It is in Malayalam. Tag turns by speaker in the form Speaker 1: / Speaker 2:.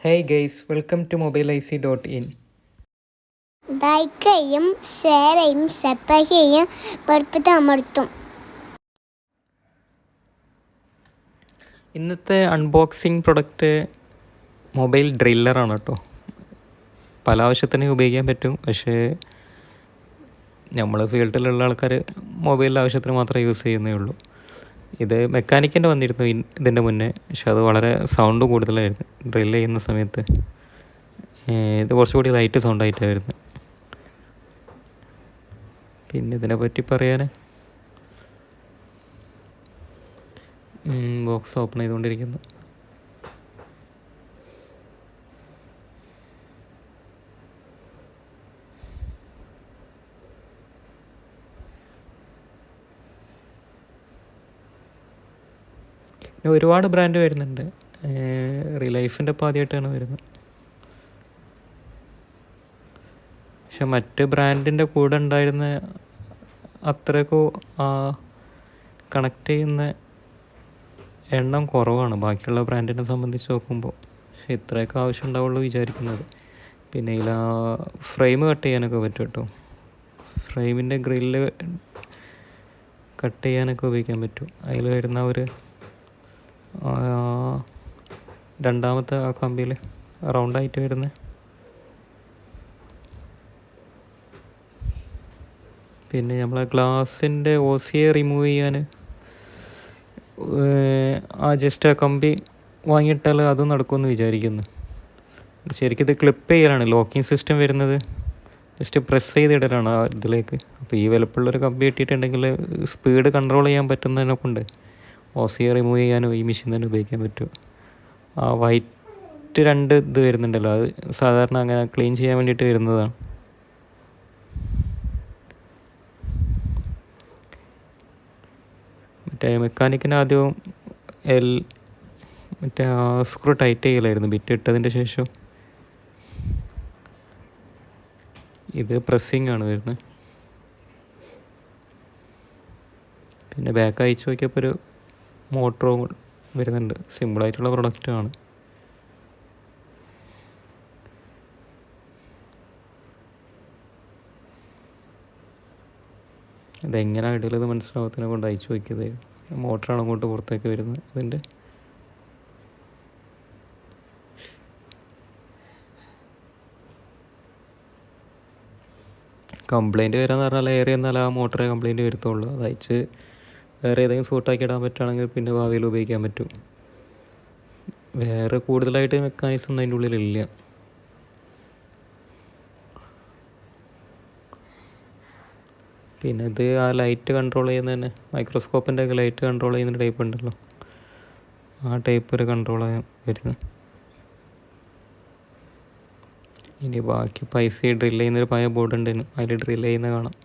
Speaker 1: Hey guys, welcome to mobileic.in.
Speaker 2: ലൈക്കും ഷെയറും സബ്സ്ക്രൈബും ബെൽബട്ടൺ അമർത്തും.
Speaker 1: ഇന്നത്തെ അൺബോക്സിങ് പ്രൊഡക്റ്റ് മൊബൈൽ ഡ്രില്ലറാണ് കേട്ടോ. പല ആവശ്യത്തിനും ഉപയോഗിക്കാൻ പറ്റും, പക്ഷേ നമ്മൾ ഫീൽഡിലുള്ള ആൾക്കാർ മൊബൈലിൻ്റെ ആവശ്യത്തിന് മാത്രമേ യൂസ് ചെയ്യുന്നേ ഉള്ളൂ. ഇത് മെക്കാനിക്കിൻ്റെ വന്നിരുന്നു ഇതിൻ്റെ മുന്നേ, പക്ഷെ അത് വളരെ സൗണ്ട് കൂടുതലായിരുന്നു ഡ്രിൽ ചെയ്യുന്ന സമയത്ത്. ഇത് കുറച്ചുകൂടി ലൈറ്റ് സൗണ്ടായിട്ടാണ് വരുന്നത്. പിന്നെ ഇതിനെപ്പറ്റി പറയാൻ ബോക്സ് ഓപ്പൺ ചെയ്തുകൊണ്ടിരിക്കുന്നു. പിന്നെ ഒരുപാട് ബ്രാൻഡ് വരുന്നുണ്ട്. റിലൈഫിൻ്റെ ഇപ്പോൾ ആദ്യമായിട്ടാണ് വരുന്നത്. പക്ഷെ മറ്റ് ബ്രാൻഡിൻ്റെ കൂടെ ഉണ്ടായിരുന്ന അത്രയ്ക്ക് കണക്ട് ചെയ്യുന്ന എണ്ണം കുറവാണ് ബാക്കിയുള്ള ബ്രാൻഡിനെ സംബന്ധിച്ച് നോക്കുമ്പോൾ. പക്ഷെ ഇത്രയൊക്കെ ആവശ്യം ഉണ്ടാവുള്ളൂ വിചാരിക്കുന്നത്. പിന്നെ ഇതിൽ ഫ്രെയിം കട്ട് ചെയ്യാനൊക്കെ പറ്റും കേട്ടോ. ഫ്രെയിമിൻ്റെ ഗ്രില്ല് കട്ട് ചെയ്യാനൊക്കെ ഉപയോഗിക്കാൻ പറ്റും. അതിൽ വരുന്ന ഒരു രണ്ടാമത്തെ ആ കമ്പിയിൽ റൗണ്ടായിട്ട് വരുന്ന പിന്നെ നമ്മളെ ഗ്ലാസിൻ്റെ OCA റിമൂവ് ചെയ്യാൻ ജസ്റ്റ് ആ കമ്പി വാങ്ങിയിട്ടാൽ അതും നടക്കുമെന്ന് വിചാരിക്കുന്നു. ശരിക്കും ഇത് ക്ലിപ്പ് ചെയ്യലാണ് ലോക്കിംഗ് സിസ്റ്റം വരുന്നത്. ജസ്റ്റ് പ്രസ് ചെയ്തിടലാണ് ആ ഇതിലേക്ക്. അപ്പോൾ ഈ വലുപ്പമുള്ളൊരു കമ്പി ഇട്ടിട്ടുണ്ടെങ്കിൽ സ്പീഡ് കൺട്രോൾ ചെയ്യാൻ പറ്റുന്നതിനെ കൊണ്ട് OCA റിമൂവ് ചെയ്യാനും ഈ മെഷീൻ തന്നെ ഉപയോഗിക്കാൻ പറ്റും. ആ വൈറ്റ് രണ്ട് ഇത് വരുന്നുണ്ടല്ലോ, അത് സാധാരണ അങ്ങനെ ക്ലീൻ ചെയ്യാൻ വേണ്ടിയിട്ട് വരുന്നതാണ്. മറ്റേ മെക്കാനിക്കിന് ആദ്യവും മറ്റേ സ്ക്രൂ ടൈറ്റ് ചെയ്യലായിരുന്നു ബിറ്റ് ഇട്ടതിൻ്റെ ശേഷം. ഇത് പ്രസ്സിങ് ആണ് വരുന്നത്. പിന്നെ ബാക്ക് അയച്ചു നോക്കിയപ്പോൾ ഒരു മോട്ടറും വരുന്നുണ്ട്. സിമ്പിളായിട്ടുള്ള പ്രൊഡക്റ്റാണ്. ഇതെങ്ങനെ ഇടയിലത് മനസ്സിലാവത്തിനെ കൊണ്ട് അയച്ചു നോക്കിയത്. മോട്ടറാണ് അങ്ങോട്ട് പുറത്തേക്ക് വരുന്നത്. അതിൻ്റെ കംപ്ലൈൻറ്റ് വരാമെന്ന് പറഞ്ഞാൽ ഏറെ എന്നാൽ ആ മോട്ടറെ കംപ്ലൈൻറ്റ് വരുത്തുള്ളൂ. അത് അയച്ച് വേറെ ഏതെങ്കിലും സൂട്ടാക്കി ഇടാൻ പറ്റുകയാണെങ്കിൽ പിന്നെ ഭാവിയിൽ ഉപയോഗിക്കാൻ പറ്റും. വേറെ കൂടുതലായിട്ട് മെക്കാനിക്സ് ഒന്നും അതിൻ്റെ ഉള്ളിലില്ല. പിന്നെ ഇത് ആ ലൈറ്റ് കൺട്രോൾ ചെയ്യുന്ന തന്നെ മൈക്രോസ്കോപ്പിൻ്റെ ഒക്കെ ലൈറ്റ് കൺട്രോൾ ചെയ്യുന്ന ടൈപ്പ് ഉണ്ടല്ലോ, ആ ടൈപ്പ് ഒരു കൺട്രോളാണ് വരുന്നത്. ഇനി ബാക്കി പൈസ ഡ്രിൽ ചെയ്യുന്നൊരു പഴയ ബോർഡ് ഉണ്ടായിരുന്നു, അതിൽ ഡ്രിൽ ചെയ്യുന്ന കാണാം.